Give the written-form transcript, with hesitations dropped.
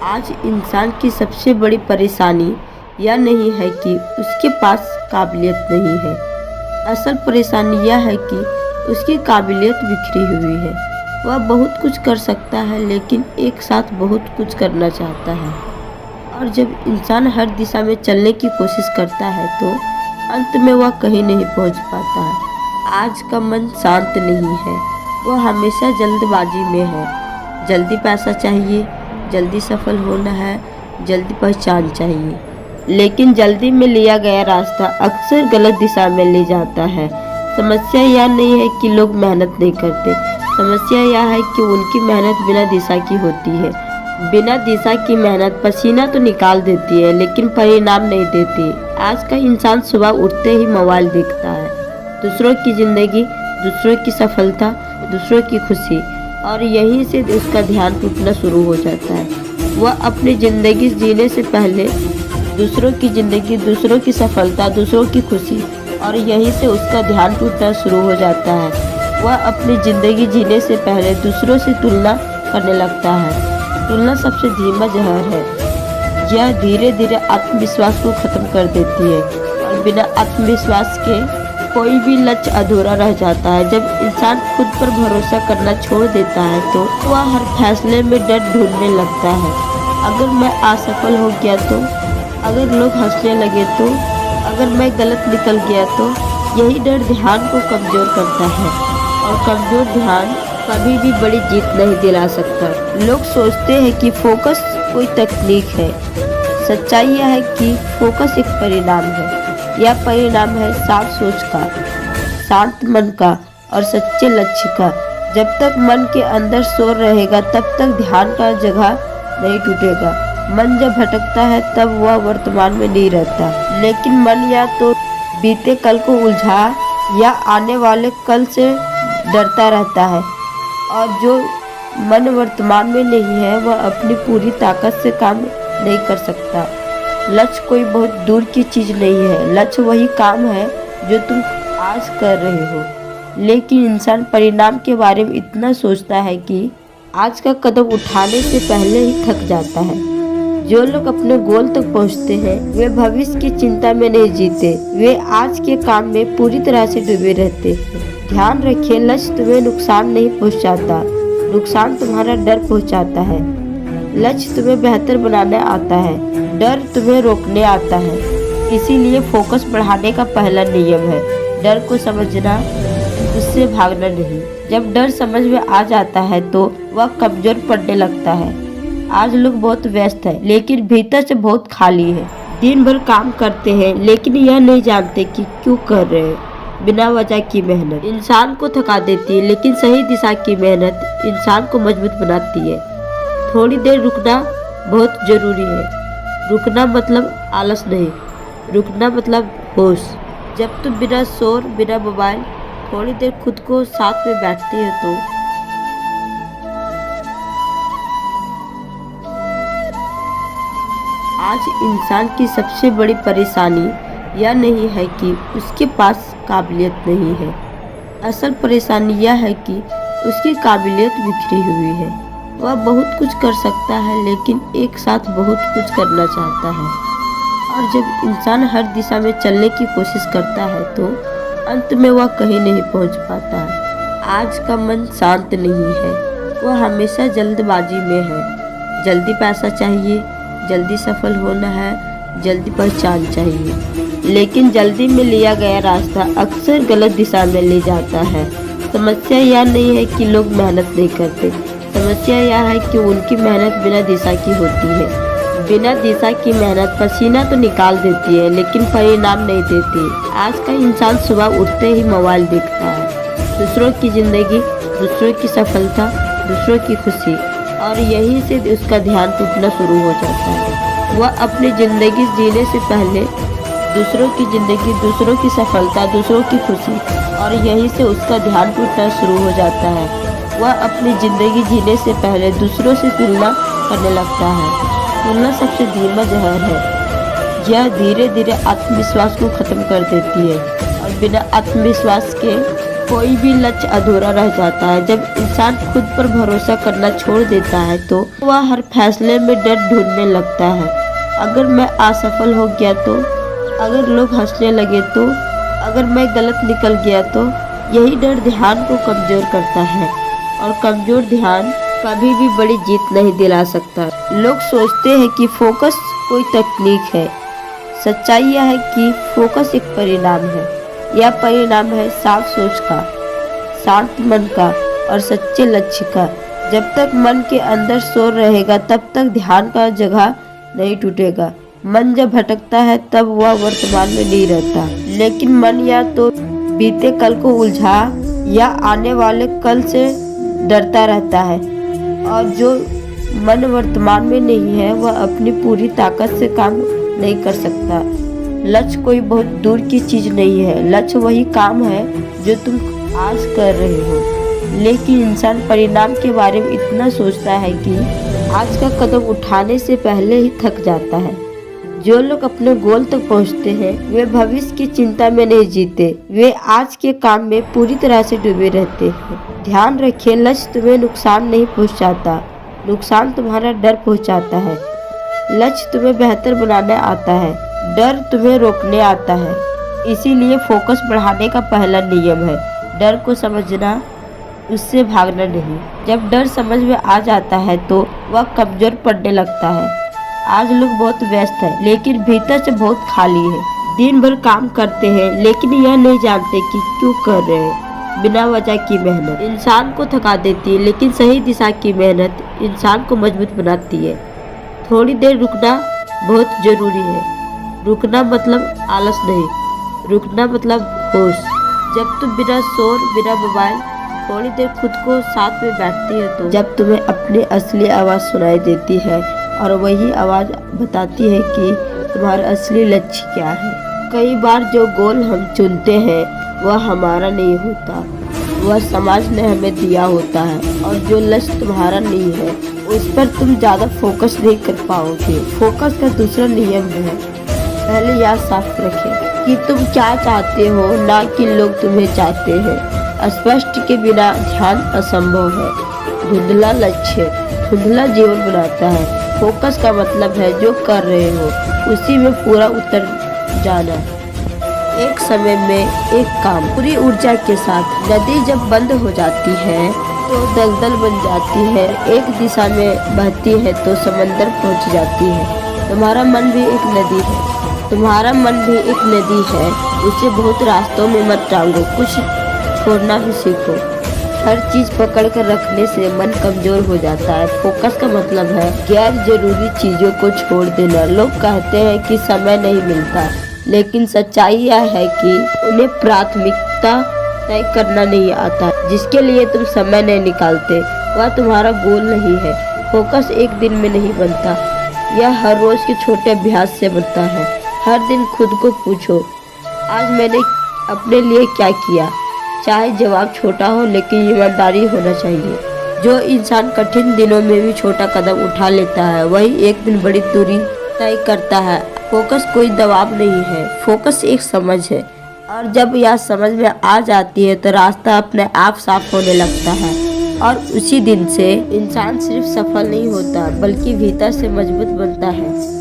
आज इंसान की सबसे बड़ी परेशानी यह नहीं है कि उसके पास काबिलियत नहीं है। असल परेशानी यह है कि उसकी काबिलियत बिखरी हुई है। वह बहुत कुछ कर सकता है लेकिन एक साथ बहुत कुछ करना चाहता है। और जब इंसान हर दिशा में चलने की कोशिश करता है तो अंत में वह कहीं नहीं पहुंच पाता है। आज का मन शांत नहीं है, वह हमेशा जल्दबाजी में है। जल्दी पैसा चाहिए, जल्दी सफल होना है, जल्दी पहचान चाहिए। लेकिन जल्दी में लिया गया रास्ता अक्सर गलत दिशा में ले जाता है। समस्या यह नहीं है कि लोग मेहनत नहीं करते, समस्या यह है कि उनकी मेहनत बिना दिशा की होती है। बिना दिशा की मेहनत पसीना तो निकाल देती है लेकिन परिणाम नहीं देती। आज का इंसान सुबह उठते ही मोबाइल देखता है, दूसरों की जिंदगी, दूसरों की सफलता, दूसरों की खुशी, और यहीं से उसका ध्यान टूटना शुरू हो जाता है। वह अपनी ज़िंदगी जीने से पहले दूसरों की ज़िंदगी, दूसरों की सफलता, दूसरों की खुशी, और यहीं से उसका ध्यान टूटना शुरू हो जाता है। वह अपनी ज़िंदगी जीने से पहले दूसरों से तुलना करने लगता है। तुलना सबसे धीमा जहर है, यह धीरे धीरे आत्मविश्वास को ख़त्म कर देती है और बिना आत्मविश्वास के कोई भी लक्ष्य अधूरा रह जाता है। जब इंसान खुद पर भरोसा करना छोड़ देता है तो वह हर फैसले में डर ढूंढने लगता है। अगर मैं असफल हो गया तो, अगर लोग हंसने लगे तो, अगर मैं गलत निकल गया तो, यही डर ध्यान को कमज़ोर करता है और कमज़ोर ध्यान कभी भी बड़ी जीत नहीं दिला सकता। लोग सोचते हैं कि फोकस कोई तकनीक है। सच्चाई यह है कि फोकस एक परिणाम है। यह परिणाम है साफ सोच का, शांत मन का और सच्चे लक्ष्य का। जब तक मन के अंदर शोर रहेगा तब तक ध्यान का जगह नहीं टूटेगा। मन जब भटकता है तब वह वर्तमान में नहीं रहता। लेकिन मन या तो बीते कल को उलझा या आने वाले कल से डरता रहता है, और जो मन वर्तमान में नहीं है वह अपनी पूरी ताकत से काम नहीं कर सकता। लक्ष्य कोई बहुत दूर की चीज़ नहीं है, लक्ष्य वही काम है जो तुम आज कर रहे हो। लेकिन इंसान परिणाम के बारे में इतना सोचता है कि आज का कदम उठाने से पहले ही थक जाता है। जो लोग अपने गोल तक पहुंचते हैं वे भविष्य की चिंता में नहीं जीते, वे आज के काम में पूरी तरह से डूबे रहते हैं। ध्यान रखिए, लक्ष्य तुम्हें नुकसान नहीं पहुंचाता, नुकसान तुम्हारा डर पहुंचाता है। लक्ष्य तुम्हें बेहतर बनाने आता है, डर तुम्हें रोकने आता है। इसीलिए फोकस बढ़ाने का पहला नियम है डर को समझना, उससे भागना नहीं। जब डर समझ में आ जाता है तो वह कमजोर पड़ने लगता है। आज लोग बहुत व्यस्त है लेकिन भीतर से बहुत खाली है। दिन भर काम करते हैं लेकिन यह नहीं जानते कि क्यों कर रहे हैं। बिना वजह की मेहनत इंसान को थका देती है लेकिन सही दिशा की मेहनत इंसान को मजबूत बनाती है। थोड़ी देर रुकना बहुत जरूरी है। रुकना मतलब आलस नहीं, रुकना मतलब होश। जब तुम बिना शोर, बिना मोबाइल थोड़ी देर खुद को साथ में बैठते हो तो आज इंसान की सबसे बड़ी परेशानी यह नहीं है कि उसके पास काबिलियत नहीं है। असल परेशानी यह है कि उसकी काबिलियत बिखरी हुई है। वह बहुत कुछ कर सकता है लेकिन एक साथ बहुत कुछ करना चाहता है। और जब इंसान हर दिशा में चलने की कोशिश करता है तो अंत में वह कहीं नहीं पहुंच पाता है। आज का मन शांत नहीं है, वह हमेशा जल्दबाजी में है। जल्दी पैसा चाहिए, जल्दी सफल होना है, जल्दी पहचान चाहिए। लेकिन जल्दी में लिया गया रास्ता अक्सर गलत दिशा में ले जाता है। समस्या यह नहीं है कि लोग मेहनत नहीं करते, समस्या यह है कि उनकी मेहनत बिना दिशा की होती है। बिना दिशा की मेहनत पसीना तो निकाल देती है लेकिन परिणाम नहीं देती। आज का इंसान सुबह उठते ही मोबाइल देखता है, दूसरों की जिंदगी, दूसरों की सफलता, दूसरों की खुशी, और यहीं से उसका ध्यान टूटना शुरू हो जाता है। वह अपनी ज़िंदगी जीने से पहले दूसरों की ज़िंदगी, दूसरों की सफलता, दूसरों की खुशी, और यहीं से उसका ध्यान टूटना शुरू हो जाता है। वह अपनी ज़िंदगी जीने से पहले दूसरों से तुलना करने लगता है। तुलना सबसे धीमा जहर है, यह धीरे धीरे आत्मविश्वास को ख़त्म कर देती है और बिना आत्मविश्वास के कोई भी लक्ष्य अधूरा रह जाता है। जब इंसान खुद पर भरोसा करना छोड़ देता है तो वह हर फैसले में डर ढूंढने लगता है। अगर मैं असफल हो गया तो, अगर लोग हंसने लगे तो, अगर मैं गलत निकल गया तो, यही डर ध्यान को कमजोर करता है और कमजोर ध्यान कभी भी बड़ी जीत नहीं दिला सकता। लोग सोचते हैं कि फोकस कोई तकनीक है। सच्चाई यह है कि फोकस एक परिणाम है। यह परिणाम है साफ सोच का, शांत मन का और सच्चे लक्ष्य का। जब तक मन के अंदर शोर रहेगा तब तक ध्यान का जगह नहीं टूटेगा। मन जब भटकता है तब वह वर्तमान में नहीं रहता। लेकिन मन या तो बीते कल को उलझा या आने वाले कल से डरता रहता है, और जो मन वर्तमान में नहीं है वह अपनी पूरी ताकत से काम नहीं कर सकता। लक्ष्य कोई बहुत दूर की चीज नहीं है। लक्ष्य वही काम है जो तुम आज कर रहे हो। लेकिन इंसान परिणाम के बारे में इतना सोचता है कि आज का कदम उठाने से पहले ही थक जाता है। जो लोग अपने गोल तक पहुंचते हैं वे भविष्य की चिंता में नहीं जीते, वे आज के काम में पूरी तरह से डूबे रहते हैं। ध्यान रखिए, लक्ष्य तुम्हें नुकसान नहीं पहुंचाता, नुकसान तुम्हारा डर पहुंचाता है। लक्ष्य तुम्हें बेहतर बनाने आता है, डर तुम्हें रोकने आता है। इसीलिए फोकस बढ़ाने का पहला नियम है डर को समझना, उससे भागना नहीं। जब डर समझ में आ जाता है तो वह कमजोर पड़ने लगता है। आज लोग बहुत व्यस्त हैं लेकिन भीतर से बहुत खाली है। दिन भर काम करते हैं लेकिन यह नहीं जानते कि क्यों कर रहे हैं। बिना वजह की मेहनत इंसान को थका देती है, लेकिन सही दिशा की मेहनत इंसान को मजबूत बनाती है। थोड़ी देर रुकना बहुत जरूरी है। रुकना मतलब आलस नहीं, रुकना मतलब होश। जब तुम बिना शोर, बिना मोबाइल थोड़ी देर खुद को साथ में बैठती है तो जब तुम्हें अपनी असली आवाज़ सुनाई देती है और वही आवाज़ बताती है कि तुम्हारा असली लक्ष्य क्या है। कई बार जो गोल हम चुनते हैं वह हमारा नहीं होता, वह समाज ने हमें दिया होता है। और जो लक्ष्य तुम्हारा नहीं है उस पर तुम ज़्यादा फोकस नहीं कर पाओगे। फोकस का दूसरा नियम है, पहले यह साफ रखें कि तुम क्या चाहते हो, ना कि लोग तुम्हें चाहते हैं। स्पष्ट के बिना ध्यान असंभव है। धुंधला लक्ष्य धुंधला जीवन बनाता है। फोकस का मतलब है जो कर रहे हो उसी में पूरा उतर जाना। एक समय में एक काम पूरी ऊर्जा के साथ। नदी जब बंद हो जाती है तो दलदल बन जाती है, एक दिशा में बहती है तो समंदर पहुंच जाती है। तुम्हारा मन भी एक नदी है, तुम्हारा मन भी एक नदी है। उसे बहुत रास्तों में मत टांगो, कुछ छोड़ना भी सीखो। हर चीज पकड़ कर रखने से मन कमजोर हो जाता है। फोकस का मतलब है गैर जरूरी चीजों को छोड़ देना। लोग कहते हैं कि समय नहीं मिलता, लेकिन सच्चाई यह है कि उन्हें प्राथमिकता तय करना नहीं आता। जिसके लिए तुम समय नहीं निकालते वह तुम्हारा गोल नहीं है। फोकस एक दिन में नहीं बनता, यह हर रोज के छोटे अभ्यास से बनता है। हर दिन खुद को पूछो, आज मैंने अपने लिए क्या किया। चाहे जवाब छोटा हो लेकिन ईमानदारी होना चाहिए। जो इंसान कठिन दिनों में भी छोटा कदम उठा लेता है वही एक दिन बड़ी दूरी तय करता है। फोकस कोई दबाव नहीं है, फोकस एक समझ है, और जब यह समझ में आ जाती है तो रास्ता अपने आप साफ होने लगता है। और उसी दिन से इंसान सिर्फ सफल नहीं होता बल्कि भीतर से मजबूत बनता है।